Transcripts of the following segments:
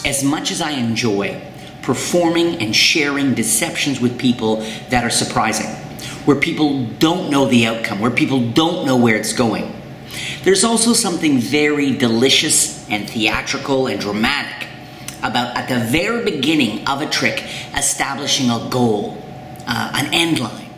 As much as I enjoy performing and sharing deceptions with people that are surprising, where people don't know the outcome, where people don't know where it's going, there's also something very delicious and theatrical and dramatic about, at the very beginning of a trick, establishing a goal, an end line.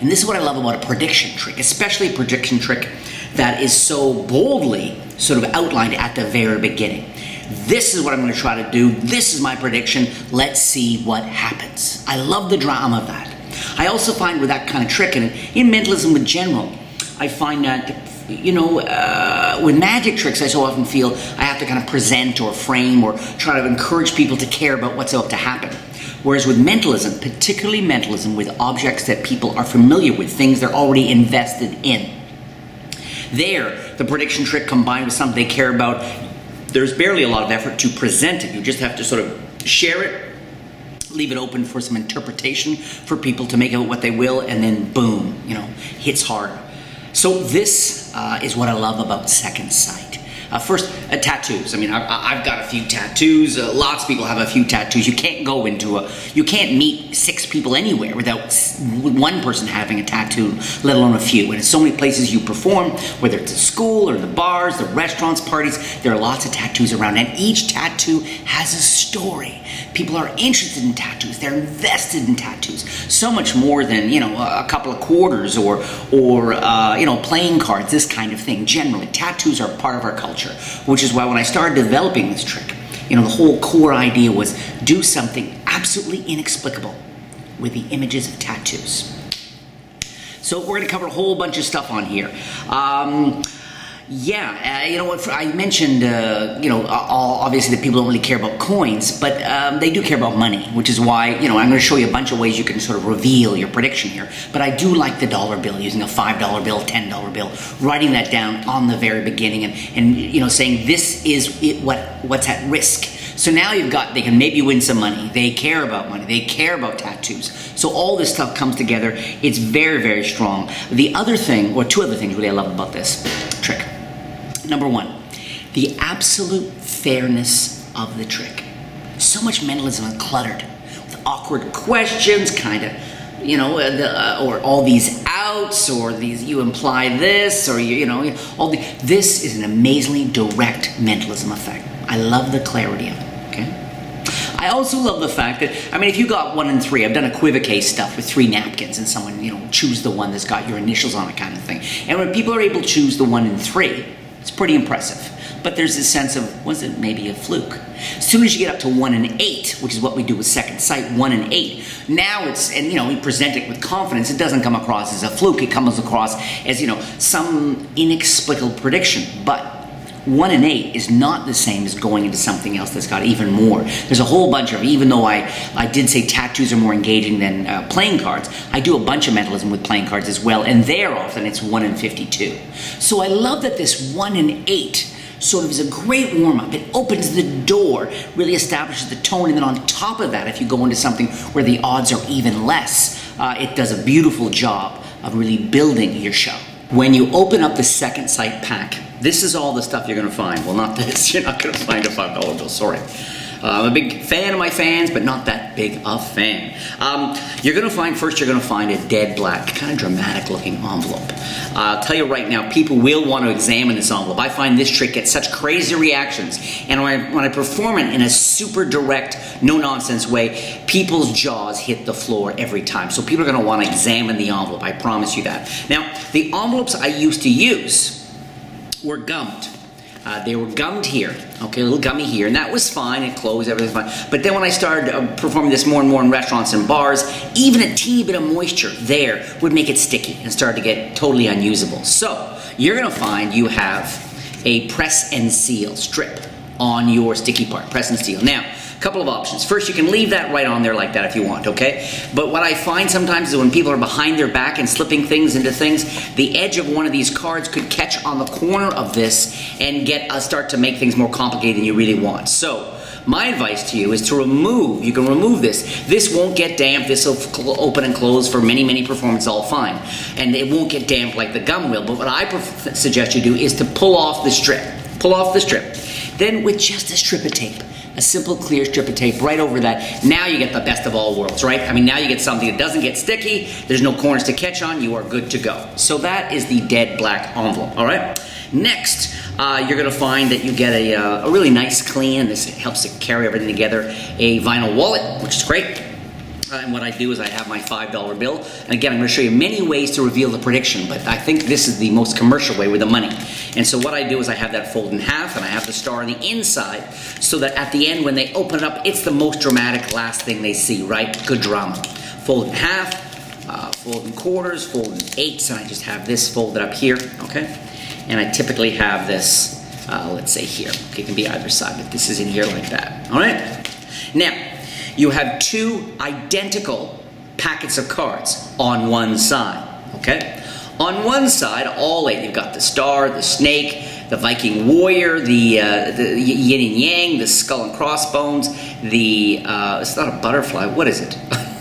And this is what I love about a prediction trick, especially a prediction trick that is so boldly sort of outlined at the very beginning. This is what I'm going to try to do. This is my prediction. Let's see what happens. I love the drama of that. I also find with that kind of trick, and in mentalism in general, I find that, you know, with magic tricks, I so often feel I have to kind of present or frame or try to encourage people to care about what's about to happen. Whereas with mentalism, particularly mentalism with objects that people are familiar with, things they're already invested in, there, the prediction trick combined with something they care about, there's barely a lot of effort to present it. You just have to sort of share it, leave it open for some interpretation for people to make of it what they will, and then boom, you know, hits hard. So this is what I love about Second Sight. First, tattoos. I mean, I've got a few tattoos. Lots of people have a few tattoos. You can't go into you can't meet 6 people anywhere without one person having a tattoo, let alone a few. And in so many places you perform, whether it's at school or the bars, the restaurants, parties, there are lots of tattoos around. And each tattoo has a story. People are interested in tattoos. They're invested in tattoos. So much more than, you know, a couple of quarters or you know, playing cards, this kind of thing. Generally, tattoos are part of our culture. Which is why when I started developing this trick, you know, the whole core idea was do something absolutely inexplicable with the images of tattoos. So we're going to cover a whole bunch of stuff on here. You know what, I mentioned, you know, obviously that people don't really care about coins, but they do care about money, which is why, you know, I'm going to show you a bunch of ways you can sort of reveal your prediction here. But I do like the dollar bill, using a $5 bill, $10 bill, writing that down on the very beginning and you know, saying this is what's at risk. So now you've got, they can maybe win some money. They care about money. They care about tattoos. So all this stuff comes together. It's very, very strong. The other thing, or 2 other things really I love about this trick. Number 1, the absolute fairness of the trick. So much mentalism is cluttered with awkward questions, kind of, you know, or all these outs, or these, you imply this, or you know, all the. This is an amazingly direct mentalism effect. I love the clarity of it. Okay. I also love the fact that, I mean, if you got 1 and 3, I've done equivocate stuff with 3 napkins, and someone, you know, choose the one that's got your initials on it, kind of thing. And when people are able to choose the 1 and 3. It's pretty impressive. But there's this sense of, was it maybe a fluke? As soon as you get up to 1 and 8, which is what we do with Second Sight, 1 and 8, now it's, and you know, we present it with confidence, it doesn't come across as a fluke, it comes across as, you know, some inexplicable prediction. But 1 and 8 is not the same as going into something else that's got even more. There's a whole bunch of, even though I did say tattoos are more engaging than playing cards, I do a bunch of mentalism with playing cards as well, and there often it's 1 and 52. So I love that this 1 and 8 sort of is a great warm-up. It opens the door, really establishes the tone, and then on top of that, if you go into something where the odds are even less, it does a beautiful job of really building your show. When you open up the Second Sight pack, this is all the stuff you're going to find. Well, not this. You're not going to find a $5 bill. Sorry. I'm a big fan of my fans, but not that big a fan. You're going to find, first you're going to find a dead black, kind of dramatic looking envelope. I'll tell you right now, people will want to examine this envelope. I find this trick gets such crazy reactions. And when I perform it in a super direct, no-nonsense way, people's jaws hit the floor every time. So people are going to want to examine the envelope. I promise you that. Now, the envelopes I used to use were gummed. They were gummed here, okay, a little gummy here, and that was fine, it closed, everything's fine. But then when I started performing this more and more in restaurants and bars, even a teeny bit of moisture there would make it sticky and start to get totally unusable. So, you're gonna find you have a press and seal strip on your sticky part, press and seal. Now, a couple of options. First, you can leave that right on there like that if you want, okay? But what I find sometimes is when people are behind their back and slipping things into things, the edge of one of these cards could catch on the corner of this and start to make things more complicated than you really want. So, my advice to you is to remove, you can remove this. This won't get damp, this will open and close for many, many performances all fine. And it won't get damp like the gum will, but what I suggest you do is to pull off the strip. Pull off the strip. Then with just a strip of tape, a simple clear strip of tape right over that. Now you get the best of all worlds, right? I mean, now you get something that doesn't get sticky, there's no corners to catch on, you are good to go. So that is the dead black envelope, all right? Next, you're gonna find that you get a really nice clean, this helps to carry everything together, a vinyl wallet, which is great. And what I do is I have my $5 bill. And again, I'm going to show you many ways to reveal the prediction, but I think this is the most commercial way with the money. And so what I do is I have that fold in half, and I have the star on the inside, so that at the end, when they open it up, it's the most dramatic last thing they see, right? Good drama. Fold in half, fold in quarters, fold in eighths, and I just have this folded up here, okay? And I typically have this, let's say here. Okay, it can be either side, but this is in here like that, all right? Now, you have two identical packets of cards on one side, okay? On one side, all eight, you've got the star, the snake, the Viking warrior, the yin and yang, the skull and crossbones, it's not a butterfly, what is it?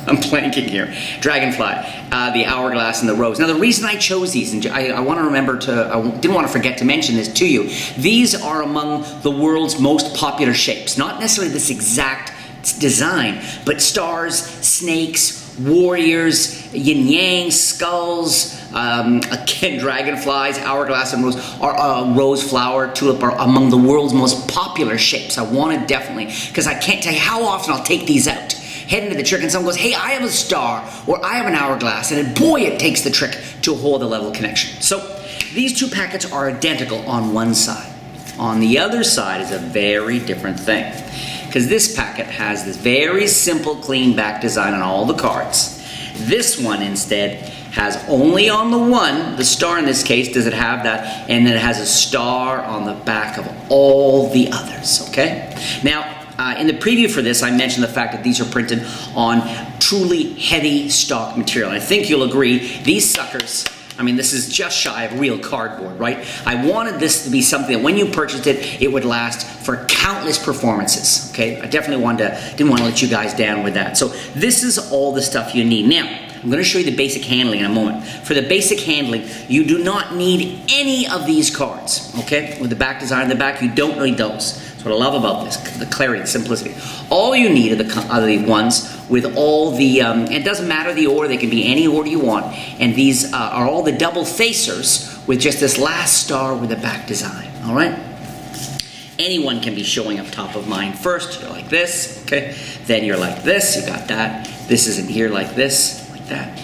I'm blanking here. Dragonfly, the hourglass, and the rose. Now, the reason I chose these, and I want to remember I didn't want to forget to mention this to you, these are among the world's most popular shapes. Not necessarily this exact design, but stars, snakes, warriors, yin yang, skulls, again, dragonflies, hourglass, and rose flower, tulip are among the world's most popular shapes. I want to definitely, because I can't tell you how often I'll take these out, head into the trick, and someone goes, hey, I have a star, or I have an hourglass, and boy, it takes the trick to a whole other level of connection. So these two packets are identical on one side. On the other side is a very different thing, because this packet has this very simple clean back design on all the cards. This one instead has only on the one, the star in this case, does it have that, and then it has a star on the back of all the others, okay? Now, in the preview for this, I mentioned the fact that these are printed on truly heavy stock material. And I think you'll agree, these suckers, I mean, this is just shy of real cardboard, right? I wanted this to be something that when you purchased it, it would last for countless performances, okay? I definitely didn't want to let you guys down with that. So this is all the stuff you need. Now, I'm going to show you the basic handling in a moment. For the basic handling, you do not need any of these cards, okay? With the back design in the back, you don't need those. That's what I love about this, the clarity, the simplicity. All you need are the ones with all the, it doesn't matter the order, they can be any order you want. And these are all the double facers with just this last star with the back design, all right? Anyone can be showing up top of mind first. You're like this, okay? Then you're like this, you got that. This is in here like this, like that.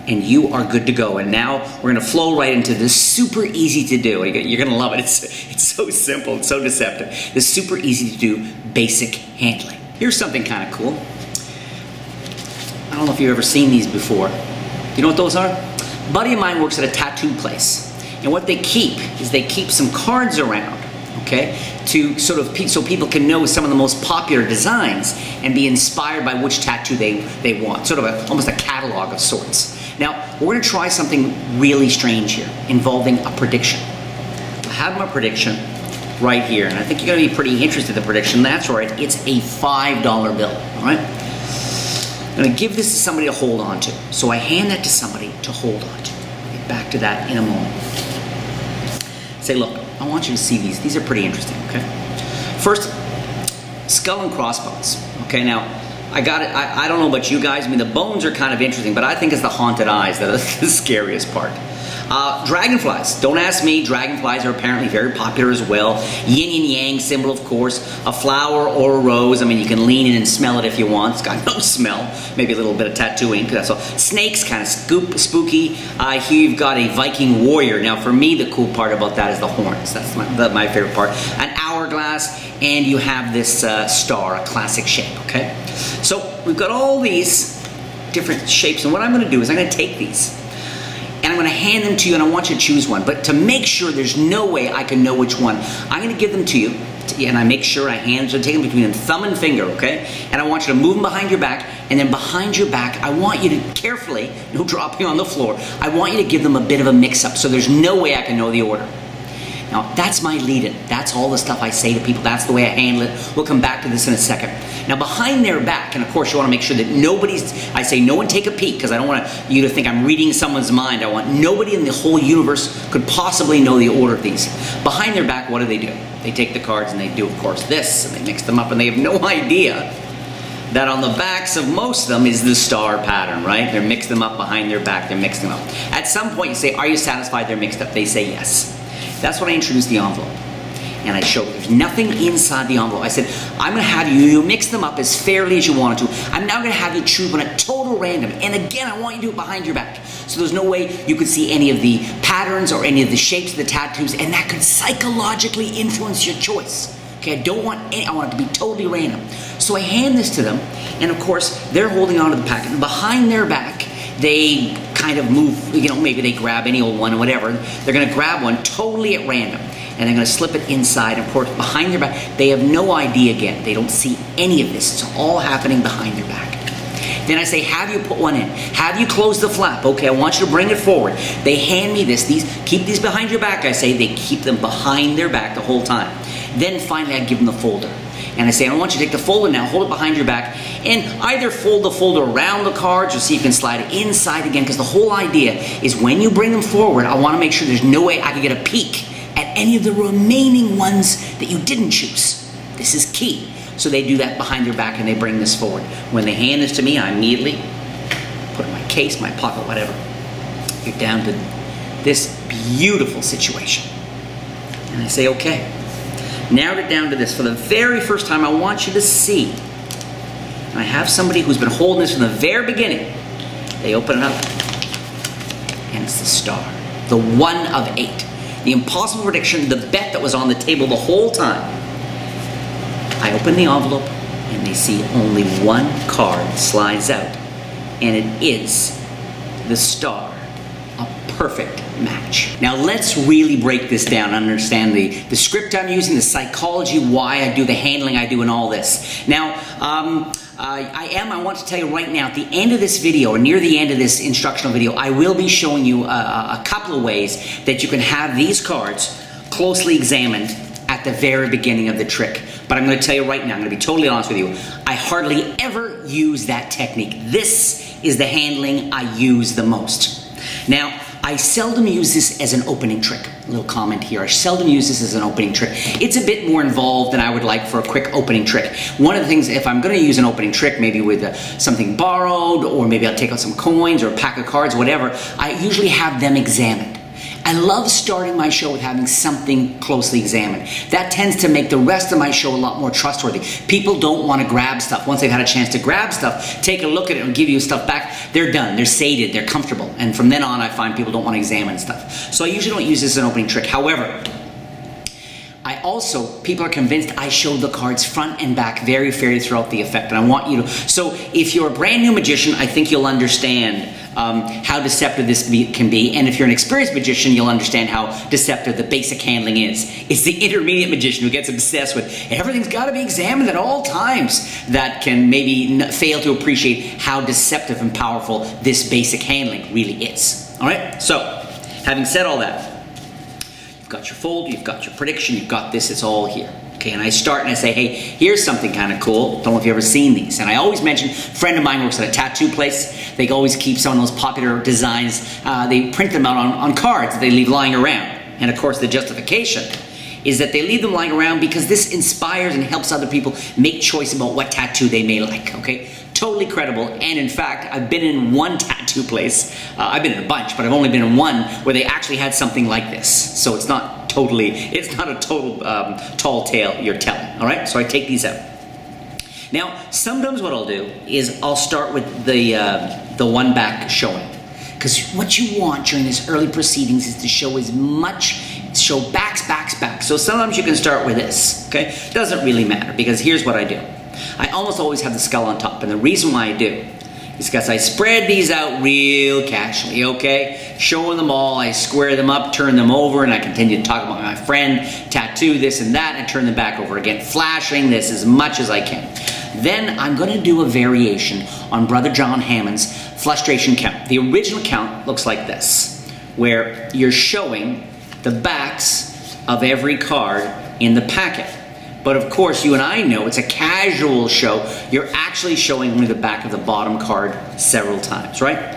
And you are good to go. And now we're gonna flow right into this super easy to do. You're gonna love it. It's so simple, it's so deceptive. This super easy to do basic handling. Here's something kind of cool. I don't know if you've ever seen these before. You know what those are? A buddy of mine works at a tattoo place. And what they keep is they keep some cards around, okay, to sort of, so people can know some of the most popular designs and be inspired by which tattoo they want. Sort of almost a catalog of sorts. Now, we're gonna try something really strange here, involving a prediction. I have my prediction right here, and I think you're gonna be pretty interested in the prediction. That's right, it's a $5 bill, all right? I'm gonna give this to somebody to hold on to. So I hand that to somebody to hold on to. I'll get back to that in a moment. Say, look, I want you to see these. These are pretty interesting, okay? First, skull and crossbones. Okay, now, I got it. I don't know about you guys. I mean, the bones are kind of interesting, but I think it's the haunted eyes that are the scariest part. Dragonflies. Don't ask me. Dragonflies are apparently very popular as well. Yin and yang symbol, of course. A flower or a rose. I mean, you can lean in and smell it if you want. It's got no smell. Maybe a little bit of tattooing. That's all. Snakes, kind of spooky. Here you've got a Viking warrior. Now, for me, the cool part about that is the horns. That's my favorite part. An hourglass, and you have this star, a classic shape, okay? So, we've got all these different shapes, and what I'm going to do is I'm going to take these, and I'm going to hand them to you, and I want you to choose one. But to make sure there's no way I can know which one, I'm going to give them to you, and I make sure I take them between thumb and finger, okay? And I want you to move them behind your back, and then behind your back, I want you to carefully, no dropping on the floor, I want you to give them a bit of a mix-up, so there's no way I can know the order. Now, that's my lead-in. That's all the stuff I say to people. That's the way I handle it. We'll come back to this in a second. Now, behind their back, and of course you want to make sure that I say no one take a peek, because I don't want you to think I'm reading someone's mind. I want nobody in the whole universe could possibly know the order of these. Behind their back, what do? They take the cards and they do, of course, this, and they mix them up, and they have no idea that on the backs of most of them is the star pattern, right? They're mixed them up behind their back, they're mixing them up. At some point you say, are you satisfied they're mixed up? They say yes. That's when I introduce the envelope. And I show there's nothing inside the envelope. I said, I'm going to have you mix them up as fairly as you want to. I'm now going to have you choose one at total random. And again, I want you to do it behind your back. So there's no way you could see any of the patterns or any of the shapes of the tattoos, and that could psychologically influence your choice. Okay, I want it to be totally random. So I hand this to them, and of course, they're holding onto the packet. And behind their back, they kind of move, maybe they grab any old one or whatever. They're going to grab one totally at random, and they're going to slip it inside. And of course, behind their back, they have no idea again. They don't see any of this. It's all happening behind their back. Then I say, have you put one in? Have you closed the flap? Okay, I want you to bring it forward. They hand me this. Keep these behind your back, I say. They keep them behind their back the whole time. Then finally, I give them the folder. And I say, I want you to take the folder now, hold it behind your back, and either fold the folder around the cards or see if you can slide it inside again, because the whole idea is when you bring them forward, I want to make sure there's no way I can get a peek at any of the remaining ones that you didn't choose. This is key. So they do that behind their back and they bring this forward. When they hand this to me, I immediately put it in my case, my pocket, whatever. You're down to this beautiful situation. And I say, okay. Narrowed it down to this. For the very first time, I want you to see. And I have somebody who's been holding this from the very beginning. They open it up, and it's the star. The 1 of 8. The impossible prediction, the bet that was on the table the whole time. I open the envelope, and they see only one card slides out. And it is the star. A perfect match. Now let's really break this down, understand the script I'm using, the psychology, why I do the handling I do, and all this. Now, I want to tell you right now, at the end of this video, or near the end of this instructional video, I will be showing you a couple of ways that you can have these cards closely examined at the very beginning of the trick. But I'm going to tell you right now, I'm going to be totally honest with you, I hardly ever use that technique. This is the handling I use the most. Now, I seldom use this as an opening trick. A little comment here. I seldom use this as an opening trick. It's a bit more involved than I would like for a quick opening trick. One of the things, if I'm going to use an opening trick, maybe with something borrowed, or maybe I'll take out some coins or a pack of cards, whatever, I usually have them examined. I love starting my show with having something closely examined. That tends to make the rest of my show a lot more trustworthy. People don't want to grab stuff. Once they've had a chance to grab stuff, take a look at it and give you stuff back, they're done, they're sated, they're comfortable. And from then on, I find people don't want to examine stuff. So I usually don't use this as an opening trick. However, people are convinced I show the cards front and back very fairly throughout the effect, and I want you to. So if you're a brand new magician, I think you'll understand how deceptive this can be, and if you're an experienced magician, you'll understand how deceptive the basic handling is. It's the intermediate magician who gets obsessed with everything's got to be examined at all times that can maybe fail to appreciate how deceptive and powerful this basic handling really is. All right, so having said all that, you've got your fold, you've got your prediction, you've got this, it's all here. Okay, and I start and I say, hey, here's something kind of cool. Don't know if you've ever seen these. And I always mention, a friend of mine works at a tattoo place. They always keep some of those popular designs. They print them out on cards that they leave lying around. And of course, the justification is that they leave them lying around because this inspires and helps other people make choice about what tattoo they may like, okay? Totally credible, and in fact, I've been in one tattoo place. I've been in a bunch, but I've only been in one where they actually had something like this. So it's not a total tall tale you're telling, all right? So I take these out. Now, sometimes what I'll do is I'll start with the one back showing. Because what you want during this early proceedings is to show backs, backs, backs. So sometimes you can start with this, okay? Doesn't really matter, because here's what I do. I almost always have the skull on top, and the reason why I do is because I spread these out real casually, okay? Showing them all, I square them up, turn them over, and I continue to talk about my friend, tattoo, this and that, and turn them back over again, flashing this as much as I can. Then I'm going to do a variation on Brother John Hammond's Flustration count. The original count looks like this, where you're showing the backs of every card in the packet. But of course, you and I know it's a casual show. You're actually showing only the back of the bottom card several times, right?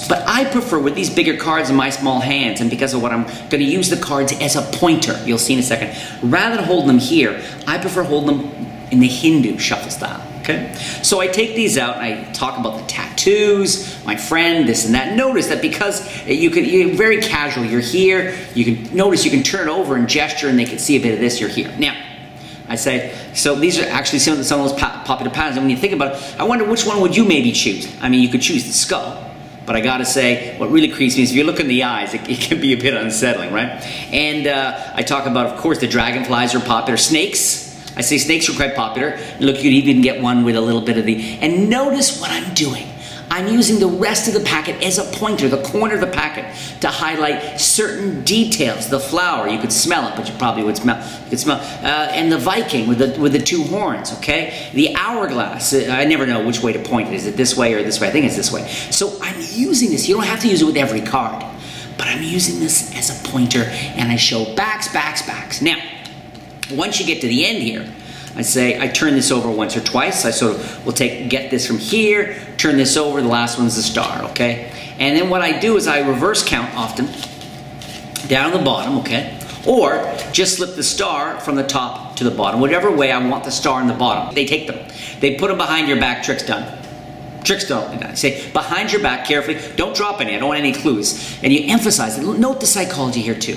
But I prefer, with these bigger cards in my small hands, and because of what I'm going to use the cards as a pointer, you'll see in a second, rather than holding them here, I prefer holding them in the Hindu shuffle style, okay? So I take these out and I talk about the tattoos, my friend, this and that. Notice that because you're very casual, you're here, you can notice you can turn over and gesture and they can see a bit of this, you're here. Now, I say, so these are actually some of those popular patterns, and when you think about it, I wonder which one would you maybe choose? I mean, you could choose the skull. But I gotta say, what really creeps me is if you look in the eyes, it can be a bit unsettling, right? And I talk about, of course, the dragonflies are popular. Snakes, I say snakes are quite popular. Look, you could even get one with a little bit of the, and notice what I'm doing. I'm using the rest of the packet as a pointer, the corner of the packet, to highlight certain details. The flower, you could smell it, but you probably would smell. You could smell, and the Viking with the two horns. Okay, the hourglass. I never know which way to point it. Is it this way or this way? I think it's this way. So I'm using this. You don't have to use it with every card, but I'm using this as a pointer, and I show backs, backs, backs. Now, once you get to the end here, I say, I turn this over once or twice. I sort of will get this from here, turn this over, the last one's the star, okay? And then what I do is I reverse count often, down the bottom, okay? Or just slip the star from the top to the bottom, whatever way I want the star in the bottom. They take them, they put them behind your back, trick's done. Trick's done. I say, behind your back, carefully, don't drop any, I don't want any clues. And you emphasize it, note the psychology here too.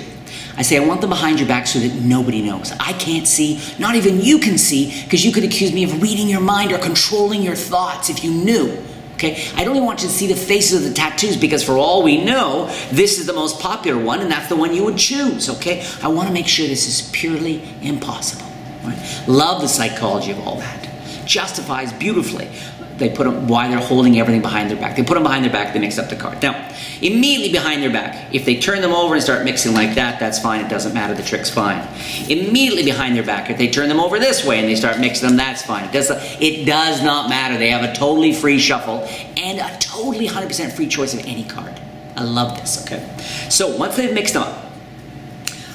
I say, I want them behind your back so that nobody knows. I can't see, not even you can see, because you could accuse me of reading your mind or controlling your thoughts if you knew. Okay? I don't even want you to see the faces of the tattoos, because for all we know, this is the most popular one, and that's the one you would choose. Okay? I want to make sure this is purely impossible. Right? Love the psychology of all that. Justifies beautifully. They put them, why they're holding everything behind their back. They put them behind their back, they mix up the card. Now, immediately behind their back, if they turn them over and start mixing like that, that's fine, it doesn't matter, the trick's fine. Immediately behind their back, if they turn them over this way and they start mixing them, that's fine. It does not matter. They have a totally free shuffle and a totally 100% free choice of any card. I love this, okay? So once they've mixed them up,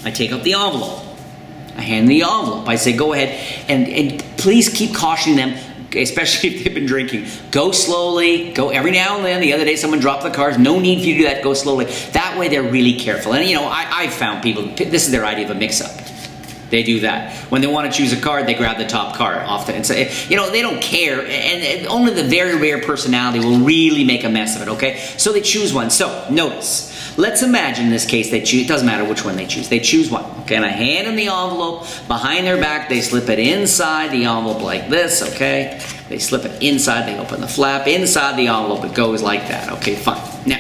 I take out the envelope. I hand the envelope. I say, go ahead and please keep cautioning them, especially if they've been drinking. Go slowly, go every now and then. The other day someone dropped the cards. No need for you to do that, go slowly. That way they're really careful. And you know, I've found people, this is their idea of a mix-up. They do that. When they want to choose a card, they grab the top card often. And so, you know, they don't care. And only the very rare personality will really make a mess of it, okay? So they choose one. So, notice. Let's imagine in this case they choose, it doesn't matter which one they choose one, okay? And I hand them the envelope, behind their back, they slip it inside the envelope like this, okay? They slip it inside, they open the flap, inside the envelope, it goes like that, okay, fine. Now,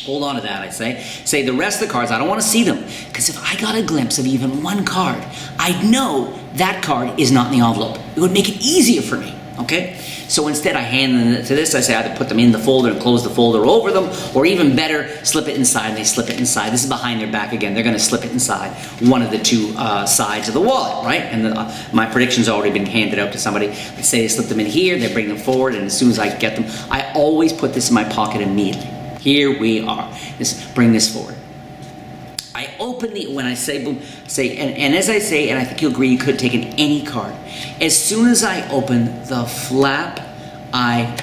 hold on to that, I say the rest of the cards, I don't want to see them, because if I got a glimpse of even one card, I'd know that card is not in the envelope. It would make it easier for me. Okay? So instead I hand them to this, I say either put them in the folder and close the folder over them, or even better, slip it inside, and they slip it inside. This is behind their back again. They're going to slip it inside one of the two sides of the wallet, right? And my prediction's already been handed out to somebody. Let's say they slip them in here, they bring them forward, and as soon as I get them, I always put this in my pocket immediately. Here we are. Bring this forward. I open the, when I say boom, and as I say, and I think you'll agree, you could take in any card. As soon as I open the flap, I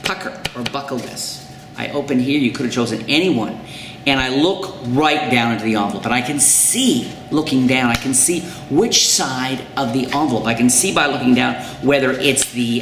pucker or buckle this. I open here, you could have chosen any one, and I look right down into the envelope, and I can see, looking down, I can see which side of the envelope. I can see by looking down whether it's the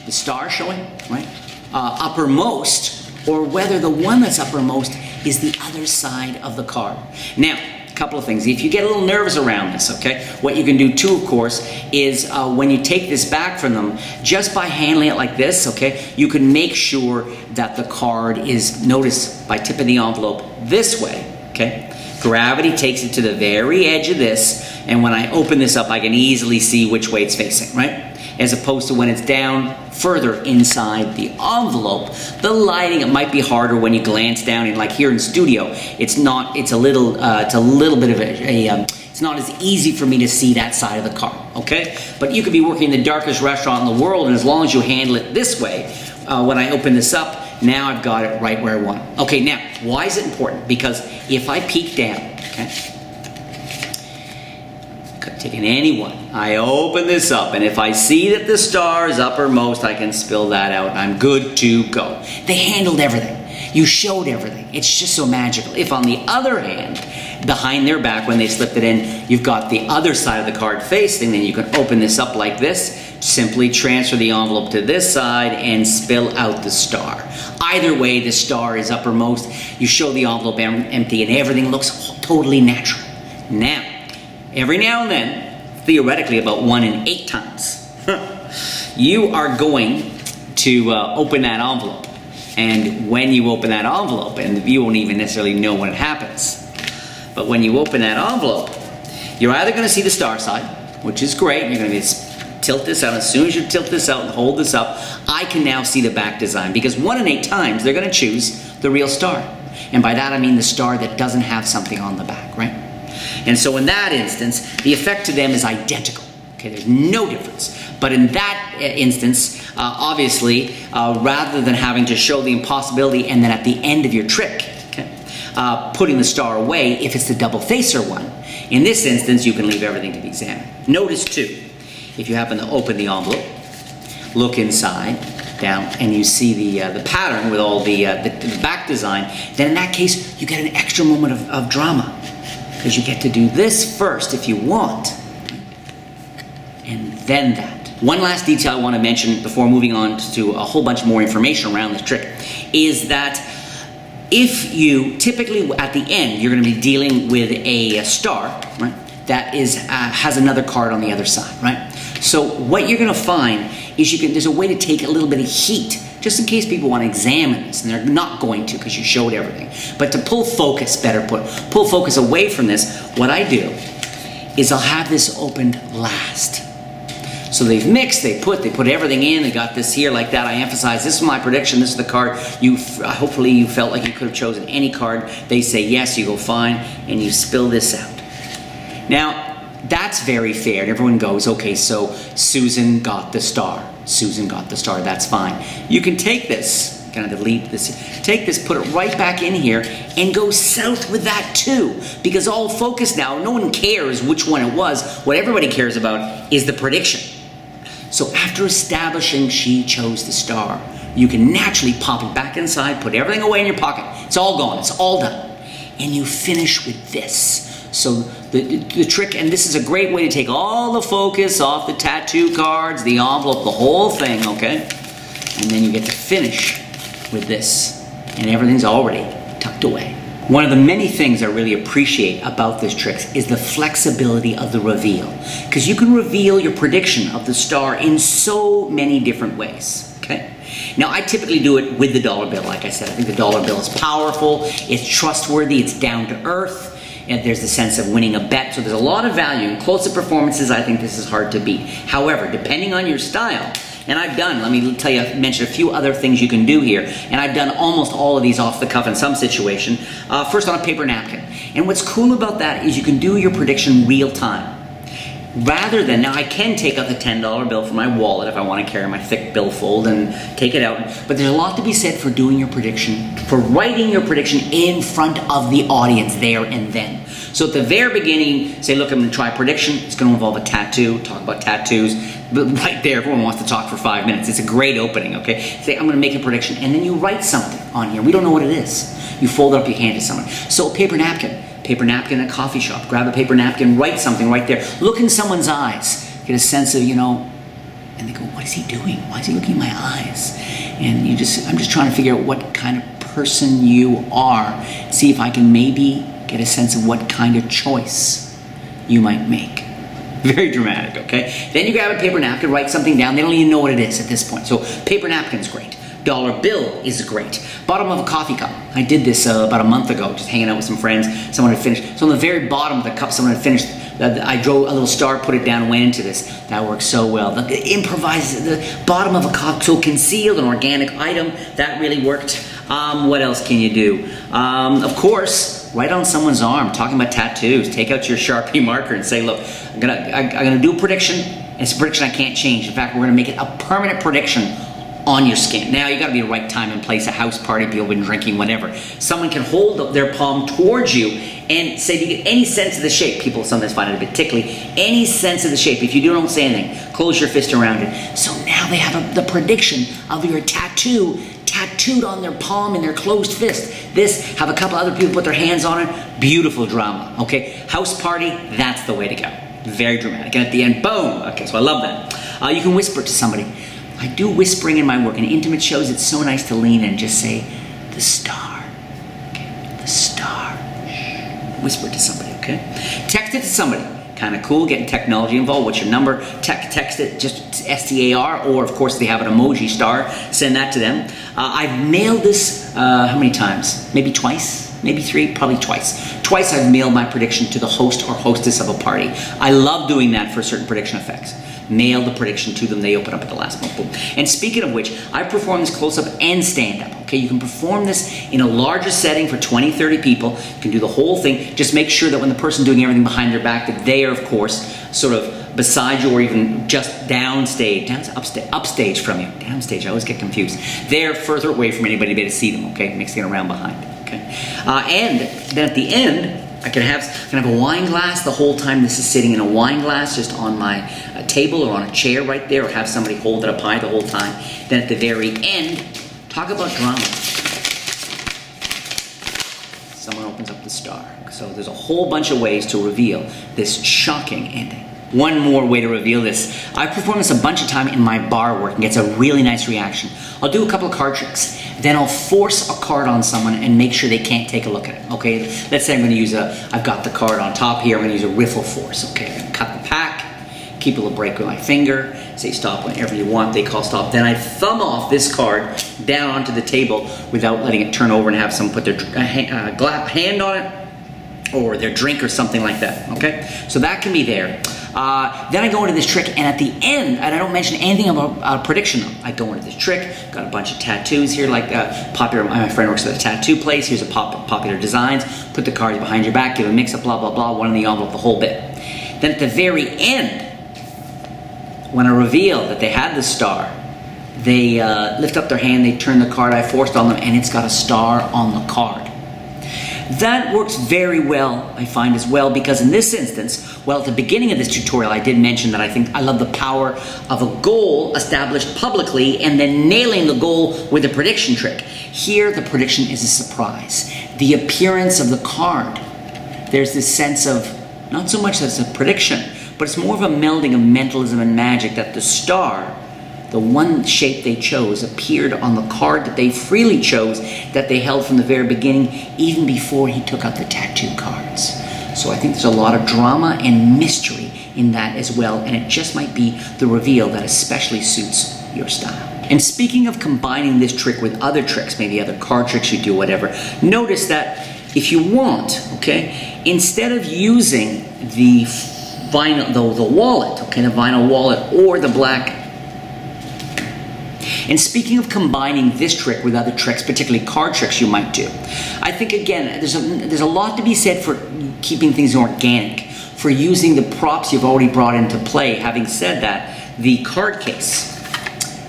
star showing, right, uppermost, or whether the one that's uppermost is the other side of the card. Now, a couple of things. If you get a little nervous around this, okay, what you can do too, of course, is when you take this back from them, just by handling it like this, okay, you can make sure that the card is, notice, by tipping the envelope this way, okay, gravity takes it to the very edge of this, and when I open this up, I can easily see which way it's facing, right? As opposed to when it's down further inside the envelope. The lighting, it might be harder when you glance down, and like here in studio, it's a little bit of it's not as easy for me to see that side of the card, okay? But you could be working in the darkest restaurant in the world, and as long as you handle it this way, when I open this up, now I've got it right where I want it. Okay, now, why is it important? Because if I peek down, okay, taking any one. I open this up, and if I see that the star is uppermost, I can spill that out, and I'm good to go. They handled everything. You showed everything. It's just so magical. If on the other hand, behind their back when they slipped it in, you've got the other side of the card facing, then you can open this up like this, simply transfer the envelope to this side and spill out the star. Either way, the star is uppermost. You show the envelope empty and everything looks totally natural. Now, every now and then, theoretically about 1 in 8 times, you are going to open that envelope. And when you open that envelope, and you won't even necessarily know when it happens, but when you open that envelope, you're either going to see the star side, which is great. You're going to tilt this out. As soon as you tilt this out and hold this up, I can now see the back design, because 1 in 8 times they're going to choose the real star. And by that I mean the star that doesn't have something on the back, right? And so in that instance, the effect to them is identical. Okay, there's no difference. But in that instance, obviously, rather than having to show the impossibility and then at the end of your trick, okay, putting the star away if it's the double facer one, in this instance, you can leave everything to be examined. Notice too, if you happen to open the envelope, look inside, down, and you see the pattern with all the back design, then in that case, you get an extra moment of drama, because you get to do this first if you want, and then that. One last detail I want to mention before moving on to a whole bunch more information around this trick is that if you typically at the end you're going to be dealing with a star, right, that is has another card on the other side, right? So what you're going to find is there's a way to take a little bit of heat, just in case people want to examine this, and they're not going to because you showed everything. But to pull focus, pull focus away from this, what I do is I'll have this opened last. So they've mixed, they put everything in, they got this here like that. I emphasize, this is my prediction, this is the card. Hopefully you felt like you could have chosen any card. They say yes, you go fine, and you spill this out. Now, that's very fair. Everyone goes, okay, so Susan got the star. Susan got the star, that's fine. You can take this, I'm gonna delete this, take this, put it right back in here, and go south with that too. Because all focus now, no one cares which one it was. What everybody cares about is the prediction. So after establishing she chose the star, you can naturally pop it back inside, put everything away in your pocket. It's all gone, it's all done. And you finish with this. So the trick, and this is a great way to take all the focus off the tattoo cards, the envelope, the whole thing, okay? And then you get to finish with this. And everything's already tucked away. One of the many things I really appreciate about this trick is the flexibility of the reveal. Because you can reveal your prediction of the star in so many different ways, okay? Now, I typically do it with the dollar bill, like I said. I think the dollar bill is powerful, it's trustworthy, it's down to earth, and there's the sense of winning a bet. So there's a lot of value. In close-up performances, I think this is hard to beat. However, depending on your style, and I've done, let me tell you, I've mentioned a few other things you can do here, and I've done almost all of these off the cuff in some situation. First on a paper napkin. And what's cool about that is you can do your prediction real time. Rather than, now I can take out the $10 bill from my wallet if I want to carry my thick billfold and take it out, but there's a lot to be said for doing your prediction, for writing your prediction in front of the audience there and then. So at the very beginning, say, look, I'm going to try a prediction. It's going to involve a tattoo, talk about tattoos. But right there, everyone wants to talk for 5 minutes. It's a great opening, okay? Say, I'm going to make a prediction, and then you write something on here. We don't know what it is. You fold it up, you hand it to someone. So a paper napkin at a coffee shop. Grab a paper napkin, write something right there. Look in someone's eyes. Get a sense of, and they go, what is he doing? Why is he looking in my eyes? And I'm just trying to figure out what kind of person you are. See if I can maybe get a sense of what kind of choice you might make. Very dramatic, okay? Then you grab a paper napkin, write something down. They don't even know what it is at this point. So paper napkin's great. Dollar bill is great. Bottom of a coffee cup. I did this about a month ago, just hanging out with some friends. Someone had finished. So on the very bottom of the cup, someone had finished. I drew a little star, put it down, and went into this. That works so well. Improvise the bottom of a cup, so concealed, an organic item. That really worked. What else can you do? Of course, write on someone's arm. Talking about tattoos. Take out your Sharpie marker and say, look, I'm gonna do a prediction. It's a prediction I can't change. In fact, we're gonna make it a permanent prediction on your skin. Now, you gotta be the right time and place, a house party, people have been drinking, whatever. Someone can hold up their palm towards you and say, do you get any sense of the shape? People sometimes find it a bit tickly. Any sense of the shape. If you don't say anything, close your fist around it. So now they have the prediction of your tattoo tattooed on their palm in their closed fist. This, have a couple other people put their hands on it. Beautiful drama, okay? House party, that's the way to go. Very dramatic. And at the end, boom. Okay, so I love that. You can whisper to somebody. I do whispering in my work. In intimate shows, it's so nice to lean in and just say, the star. Okay, the star. Whisper to somebody, okay? Text it to somebody. Kind of cool, getting technology involved. What's your number? Text it, just STAR, or of course if they have an emoji star, send that to them. I've mailed this, how many times? Maybe twice? Maybe three? Probably twice. Twice I've mailed my prediction to the host or hostess of a party. I love doing that for certain prediction effects. Mail the prediction to them, they open up at the last moment. Boom. And speaking of which, I perform this close-up and stand-up. Okay, you can perform this in a larger setting for 20, 30 people. You can do the whole thing. Just make sure that when the person doing everything behind their back, that they are, of course, sort of beside you or even just downstage, upstage from you. Downstage, I always get confused. They're further away from anybody to be able to see them, okay? Mixing it around behind, okay? And then at the end, I can have a wine glass the whole time this is sitting in a wine glass just on my table or on a chair right there, or have somebody hold it up high the whole time. Then at the very end, talk about drama. Someone opens up the star. So there's a whole bunch of ways to reveal this shocking ending. One more way to reveal this. I perform this a bunch of time in my bar work and gets a really nice reaction. I'll do a couple of card tricks. Then I'll force a card on someone and make sure they can't take a look at it, okay? Let's say I'm gonna use I've got the card on top here, I'm gonna use a riffle force, okay? I'm gonna cut the pack, keep a little break with my finger, say stop whenever you want, they call stop. Then I thumb off this card down onto the table without letting it turn over and have someone put their hand on it, or their drink or something like that, okay? So that can be there. Then I go into this trick, and at the end, and I don't mention anything about prediction. I go into this trick, got a bunch of tattoos here, like my friend works at a tattoo place, here's a popular designs, put the cards behind your back, give a mix-up, blah, blah, blah, one in the envelope, the whole bit. Then at the very end, when I reveal that they had the star, they lift up their hand, they turn the card I forced on them, and it's got a star on the card. That works very well, I find, as well, because in this instance, well, at the beginning of this tutorial, I did mention that I love the power of a goal established publicly and then nailing the goal with a prediction trick. Here, the prediction is a surprise. The appearance of the card, there's this sense of, not so much that it's a prediction, but it's more of a melding of mentalism and magic, that the star, the one shape they chose, appeared on the card that they freely chose, that they held from the very beginning, even before he took out the tattoo cards. So I think there's a lot of drama and mystery in that as well, and it just might be the reveal that especially suits your style. And speaking of combining this trick with other tricks, maybe other card tricks you do, whatever, notice that if you want, okay, instead of using the vinyl, the wallet, okay, the vinyl wallet or the black. And speaking of combining this trick with other tricks, particularly card tricks you might do, I think again, there's a lot to be said for keeping things organic, for using the props you've already brought into play. Having said that, the card case,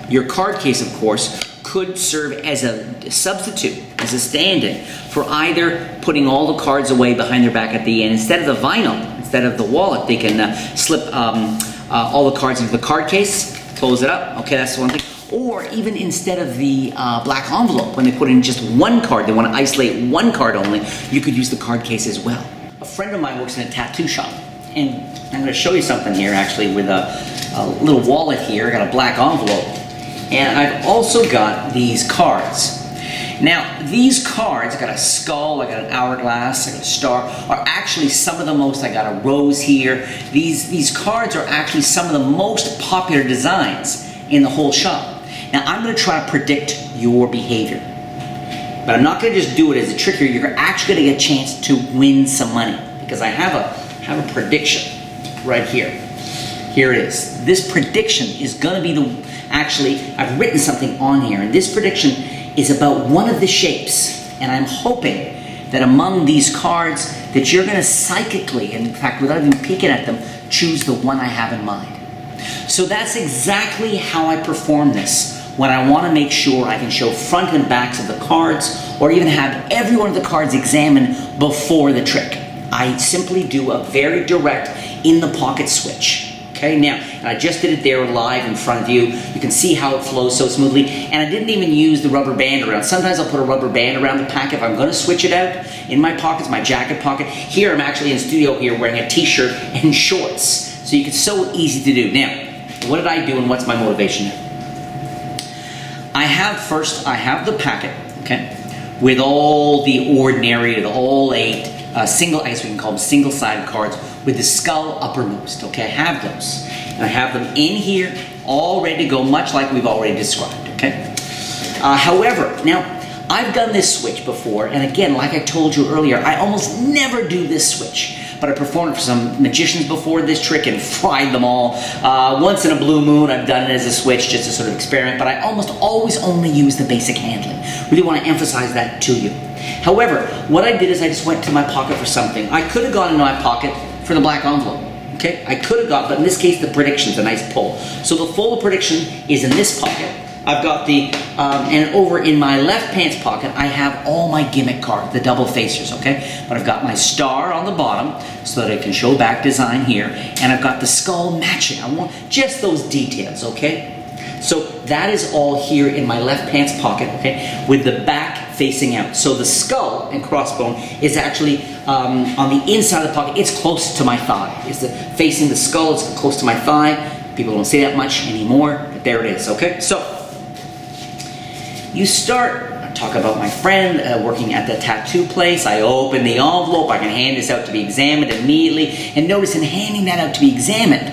your card case, of course, could serve as a substitute, as a stand-in for either putting all the cards away behind their back at the end. Instead of the vinyl, instead of the wallet, they can slip all the cards into the card case, close it up. Okay, that's one thing. Or even instead of the black envelope, when they put in just one card, they want to isolate one card only, you could use the card case as well. A friend of mine works in a tattoo shop, and I'm going to show you something here actually with a little wallet here. I got a black envelope, and I've also got these cards. Now, these cards, I got a skull, I got an hourglass, I got a star, are actually some of the most, I got a rose here. These cards are actually some of the most popular designs in the whole shop. Now, I'm going to try to predict your behavior. But I'm not going to just do it as a trick here. You're actually going to get a chance to win some money, because I have a prediction right here. Here it is. This prediction is going to be actually, I've written something on here, and this prediction is about one of the shapes. And I'm hoping that among these cards that you're going to psychically, and in fact, without even peeking at them, choose the one I have in mind. So that's exactly how I perform this when I want to make sure I can show front and backs of the cards, or even have every one of the cards examined before the trick. I simply do a very direct in the pocket switch. Okay, now, and I just did it there live in front of you. You can see how it flows so smoothly. And I didn't even use the rubber band around. Sometimes I'll put a rubber band around the packet if I'm going to switch it out in my pockets, my jacket pocket. Here I'm actually in studio here wearing a t-shirt and shorts. So you can, so easy to do. Now, what did I do and what's my motivation here? I have the packet, okay, with all the ordinary, all 8 single, I guess we can call them single-sided cards with the skull uppermost, okay? I have those. And I have them in here, all ready to go, much like we've already described, okay? However, now, I've done this switch before, and again, like I told you earlier, I almost never do this switch. But I performed for some magicians before this trick and fried them all. Once in a blue moon, I've done it as a switch, just to sort of experiment, but I almost always only use the basic handling. Really want to emphasize that to you. However, what I did is I just went to my pocket for something. I could have gone into my pocket for the black envelope. Okay, I could have got, but in this case, the prediction's a nice pull. So the full prediction is in this pocket. I've got the, and over in my left pants pocket, I have all my gimmick cards, the double facers, okay? But I've got my star on the bottom so that I can show back design here, and I've got the skull matching. I want just those details, okay? So that is all here in my left pants pocket, okay, with the back facing out. So the skull and crossbone is actually on the inside of the pocket. It's close to my thigh. It's facing the skull, it's close to my thigh. People don't say that much anymore, but there it is, okay? So you start, I talk about my friend working at the tattoo place. I open the envelope, I can hand this out to be examined immediately. And notice in handing that out to be examined,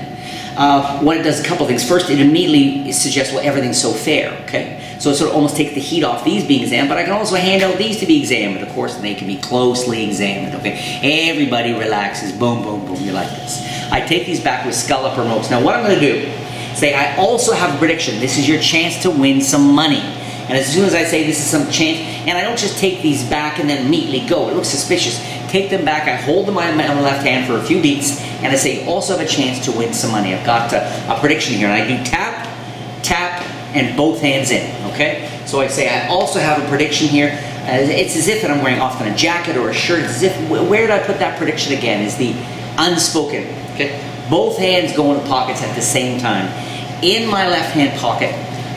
what it does, a couple things. First, it immediately suggests, well, everything's so fair, okay? So it sort of almost takes the heat off these being examined, but I can also hand out these to be examined, of course, and they can be closely examined, okay? Everybody relaxes, boom, boom, boom, you like this. I take these back with skull uppermost. Now what I'm gonna do, say I also have a prediction. This is your chance to win some money. And as soon as I say this is some chance, and I don't just take these back and then immediately go, it looks suspicious. Take them back, I hold them on my left hand for a few beats, and I say you also have a chance to win some money. I've got a prediction here, and I do tap, tap, and both hands in, okay? So I say I also have a prediction here. It's as if that I'm wearing often a jacket or a shirt. It's as if, where did I put that prediction again? Is the unspoken, okay? Both hands go in the pockets at the same time. In my left hand pocket,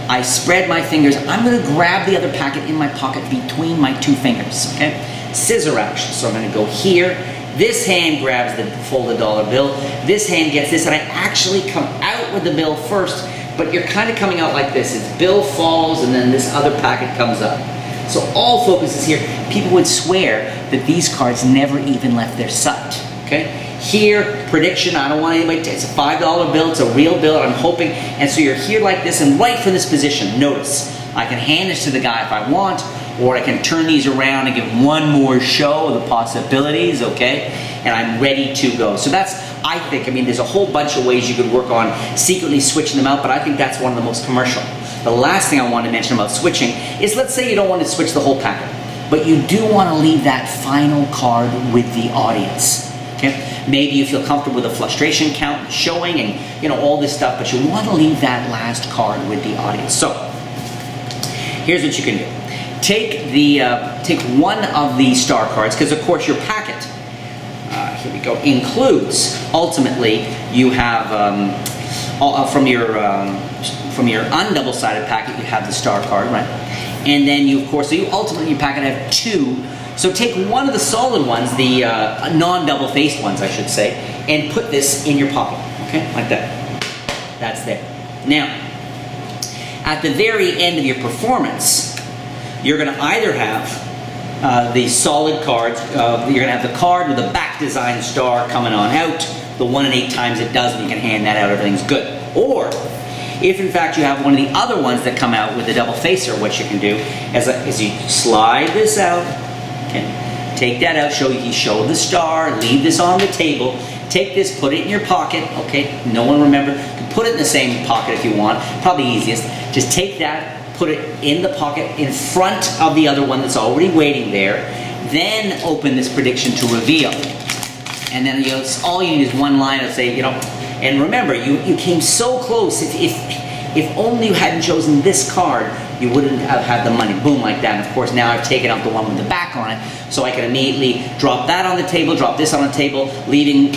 I spread my fingers. I'm going to grab the other packet in my pocket between my 2 fingers, okay? Scissor action. So I'm going to go here. This hand grabs the folded dollar bill. This hand gets this, and I actually come out with the bill first, but you're kind of coming out like this. It's bill falls, and then this other packet comes up. So all focus is here. People would swear that these cards never even left their sight, okay? Here, prediction, I don't want anybody to, it's a $5 bill, it's a real bill, I'm hoping, and so you're here like this, and right from this position, notice, I can hand this to the guy if I want, or I can turn these around and give one more show of the possibilities, okay, and I'm ready to go. So that's, I think, I mean, there's a whole bunch of ways you could work on secretly switching them out, but I think that's one of the most commercial. The last thing I want to mention about switching is, let's say you don't want to switch the whole packet, but you do want to leave that final card with the audience, okay? Maybe you feel comfortable with a frustration count showing and, you know, all this stuff, but you want to leave that last card with the audience. So here's what you can do. Take one of the star cards, because of course your packet, here we go, includes, ultimately, you have, from your undouble-sided packet, you have the star card, right? And then you, of course, so you ultimately, your packet have 2. So take one of the solid ones, the non-double faced ones, I should say, and put this in your pocket, okay, like that. That's there. Now, at the very end of your performance, you're going to either have the solid cards, you're going to have the card with the back design star coming on out, the 1 in 8 times it does, and you can hand that out, everything's good. Or, if in fact you have one of the other ones that come out with the double facer, what you can do is you slide this out, okay, take that out, show the star, leave this on the table, take this, put it in your pocket, okay, no one remember, you can put it in the same pocket if you want, probably easiest, just take that, put it in the pocket in front of the other one that's already waiting there, then open this prediction to reveal. And then, you know, all you need is one line of say, you know, and remember, you came so close. If only you hadn't chosen this card you wouldn't have had the money. Boom, like that. And of course, now I've taken out the one with the back on it, so I can immediately drop that on the table, drop this on the table, leaving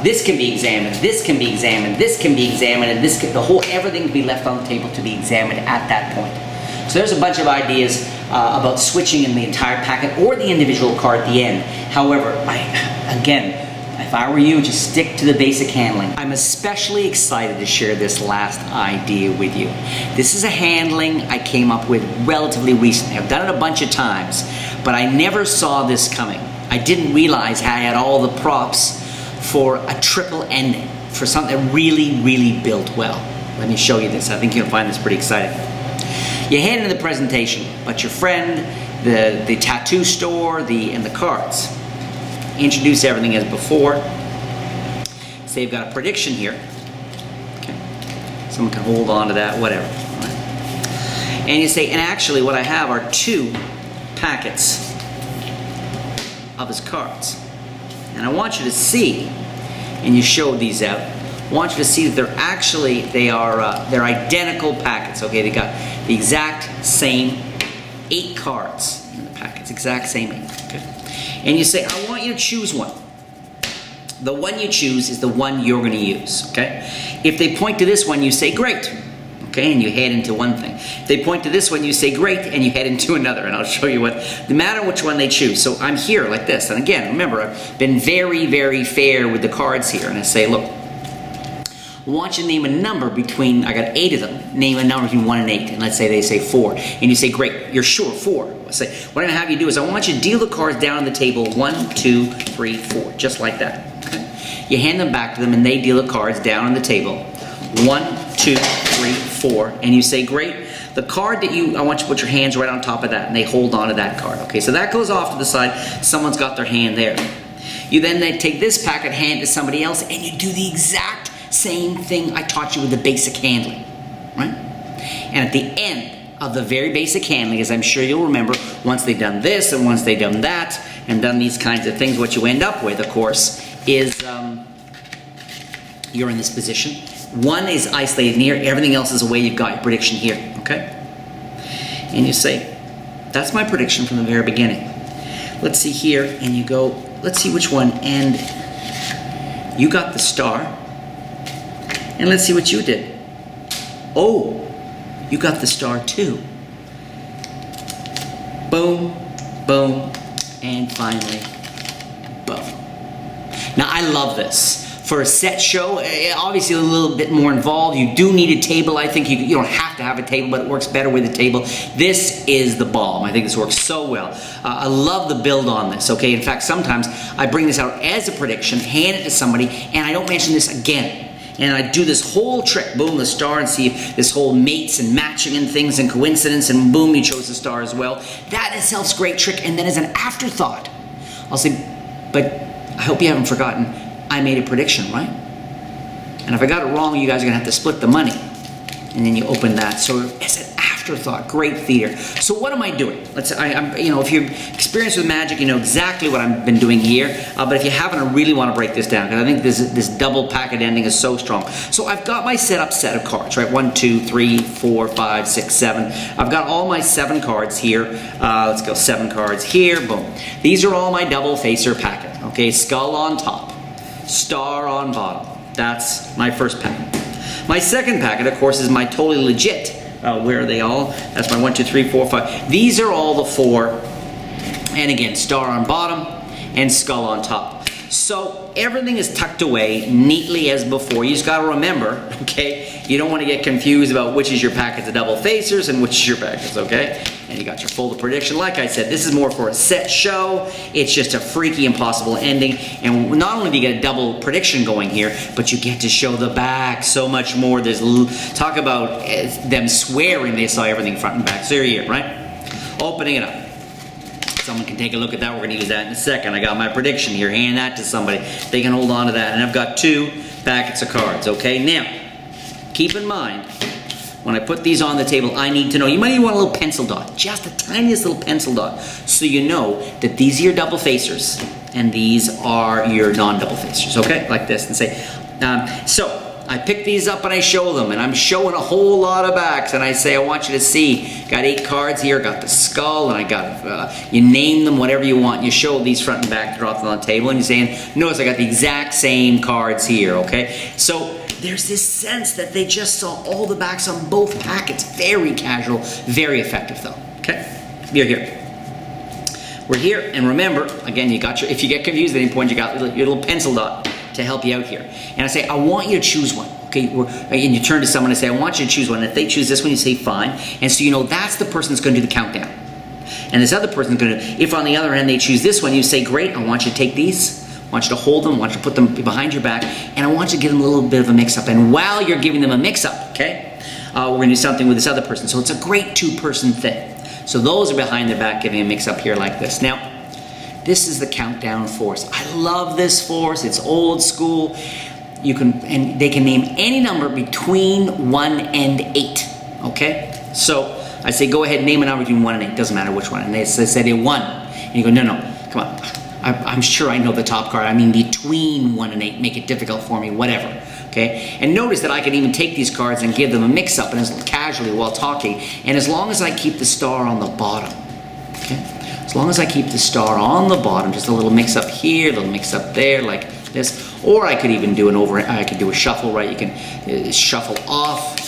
this can be examined, this can be examined, this can be examined, and everything can be left on the table to be examined at that point. So there's a bunch of ideas about switching in the entire packet or the individual card at the end. However, again, if I were you, just stick to the basic handling. I'm especially excited to share this last idea with you. This is a handling I came up with relatively recently. I've done it a bunch of times, but I never saw this coming. I didn't realize I had all the props for a triple ending, for something that really, really built well. Let me show you this. I think you'll find this pretty exciting. You head into the presentation, but your friend, the tattoo store, and the cards introduce everything as before. Say you've got a prediction here. Okay. Someone can hold on to that, whatever. Right. And you say, and actually what I have are 2 packets of his cards. And I want you to see, and you show these out, I want you to see that they're identical packets. Okay, they got the exact same 8 cards in the packets, exact same 8. Okay. And you say, I want you to choose one. The one you choose is the one you're going to use, okay? If they point to this one, you say, great, okay, and you head into one thing. If they point to this one, you say, great, and you head into another, and I'll show you what, no matter which one they choose. So I'm here like this, and again, remember, I've been very, very fair with the cards here, and I say, look, I want you to name a number between, I got 8 of them, name a number between 1 and 8, and let's say they say 4, and you say, great, you're sure, 4. I say, what I'm going to have you do is I want you to deal the cards down on the table, 1, 2, 3, 4, just like that. Okay? You hand them back to them, and they deal the cards down on the table, 1, 2, 3, 4, and you say, great, the card that I want you to put your hands right on top of that, and they hold on to that card. Okay, so that goes off to the side, someone's got their hand there. You then take this packet, hand it to somebody else, and you do the exact same thing I taught you with the basic handling, right? And at the end of the very basic handling, as I'm sure you'll remember, once they've done this and once they've done that and done these kinds of things, what you end up with, of course, is you're in this position. One is isolated near, everything else is away, you've got your prediction here, okay? And you say, that's my prediction from the very beginning. Let's see here, and you go, let's see which one, and you got the star. And let's see what you did. Oh, you got the star too. Boom, boom, and finally, boom. Now I love this. For a set show, obviously a little bit more involved. You do need a table. I think you don't have to have a table, but it works better with a table. This is the bomb. I think this works so well. I love the build on this, okay? In fact, sometimes I bring this out as a prediction, hand it to somebody, and I don't mention this again. And I do this whole trick, boom, the star, and see this whole mates and matching and things and coincidence, and boom, you chose the star as well. That itself's a great trick, and then as an afterthought, I'll say, but I hope you haven't forgotten, I made a prediction, right? And if I got it wrong, you guys are gonna have to split the money. And then you open that. So as an afterthought, great theater. So what am I doing? If you're experienced with magic, you know exactly what I've been doing here. But if you haven't, I really want to break this down because I think this double packet ending is so strong. So I've got my set of cards, right? 1, 2, 3, 4, 5, 6, 7. I've got all my 7 cards here. Let's go 7 cards here. Boom. These are all my double facer packet. Okay, skull on top, star on bottom. That's my first packet. My second packet, of course, is my totally legit. Where are they all? That's my 1, 2, 3, 4, 5. These are all the 4. And again, star on bottom and skull on top. So everything is tucked away neatly as before. You just got to remember, okay, you don't want to get confused about which is your packets of double facers and which is your packets, okay? And you got your folder prediction. Like I said, this is more for a set show. It's just a freaky impossible ending. And not only do you get a double prediction going here, but you get to show the back so much more. There's talk about them swearing they saw everything front and back. So here, right? Opening it up. Someone can take a look at that. We're going to use that in a second. I got my prediction here. Hand that to somebody. They can hold on to that. And I've got 2 packets of cards. Okay, now, keep in mind, when I put these on the table, I need to know. You might even want a little pencil dot. Just the tiniest little pencil dot. So you know that these are your double facers and these are your non-double facers. Okay, like this. And say, so I pick these up and I show them, and I'm showing a whole lot of backs, and I say, I want you to see, got 8 cards here, got the skull, and I got, you name them whatever you want, and you show these front and back, drop them on the table, and you're saying, notice I got the exact same cards here, okay? So there's this sense that they just saw all the backs on both packets. Very casual, very effective though, okay? You're here. We're here, and remember, again, you got your, if you get confused at any point, you got your little pencil dot to help you out here. And I say, I want you to choose one, okay? And you turn to someone and say, I want you to choose one. And if they choose this one, you say, fine. And so you know that's the person that's going to do the countdown. And this other person's going to, if on the other end they choose this one, you say, great, I want you to take these. I want you to hold them, I want you to put them behind your back, and I want you to give them a little bit of a mix-up. And while you're giving them a mix-up, okay, we're going to do something with this other person. So it's a great 2-person thing. So those are behind their back giving a mix-up here like this. Now, this is the countdown force. I love this force. It's old school. You can, and they can name any number between 1 and 8, okay? So I say, go ahead, name a number between 1 and 8. Doesn't matter which one. And they say 1. And you go, no, come on. I'm sure I know the top card. I mean between 1 and 8. Make it difficult for me, whatever. Okay? And notice that I can even take these cards and give them a mix-up and as casually while talking. And as long as I keep the star on the bottom, okay? As long as I keep the star on the bottom, just a little mix-up here, a little mix-up there, like this. Or I could even do I could do a shuffle, right? You can shuffle off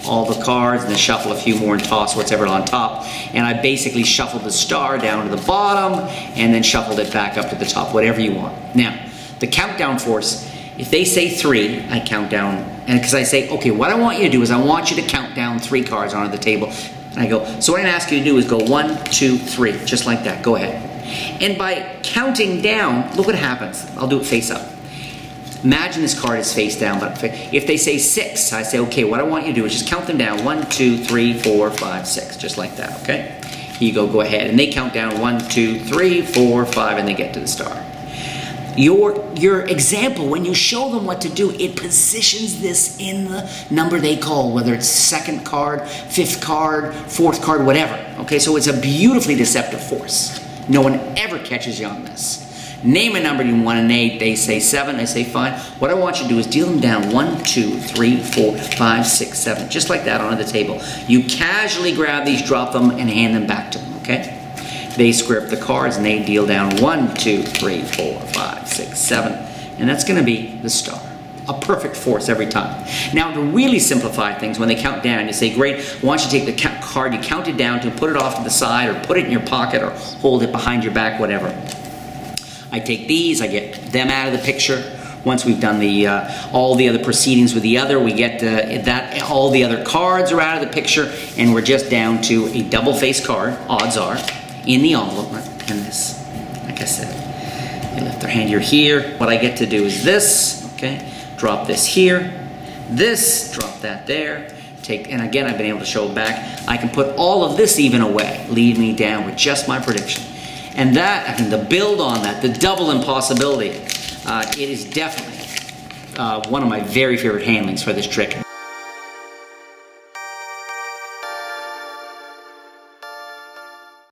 all the cards and then shuffle a few more and toss whatever on top. And I basically shuffled the star down to the bottom and then shuffled it back up to the top, whatever you want. Now, the countdown force, if they say 3, I count down, and because I say, okay, what I want you to do is I want you to count down 3 cards onto the table. And I go, so what I'm going to ask you to do is go 1, 2, 3, just like that, go ahead. And by counting down, look what happens. I'll do it face up. Imagine this card is face down, but if they say 6, I say, okay, what I want you to do is just count them down. 1, 2, 3, 4, 5, 6, just like that, okay? Here you go ahead. And they count down 1, 2, 3, 4, 5, and they get to the star. Your example, when you show them what to do, it positions this in the number they call, whether it's 2nd card, 5th card, 4th card, whatever. Okay, so it's a beautifully deceptive force. No one ever catches you on this. Name a number between 1 and 8, they say 7, I say fine. What I want you to do is deal them down 1, 2, 3, 4, 5, 6, 7, just like that onto the table. You casually grab these, drop them, and hand them back to them, okay? They square up the cards and they deal down 1, 2, 3, 4, 5, 6, 7, and that's going to be the star. A perfect force every time. Now, to really simplify things, when they count down, you say, great, I want you to take the card, you count it down to put it off to the side or put it in your pocket or hold it behind your back, whatever. I take these, I get them out of the picture. Once we've done the all the other proceedings with the other, we get all the other cards are out of the picture, and we're just down to a double-faced card, odds are, in the envelope, and this, like I said. They lift their hand here. What I get to do is this, okay? Drop this here, this, drop that there. And again, I've been able to show it back. I can put all of this even away, leave me down with just my prediction. And that, and the build on that, the double impossibility, it is definitely one of my very favorite handlings for this trick.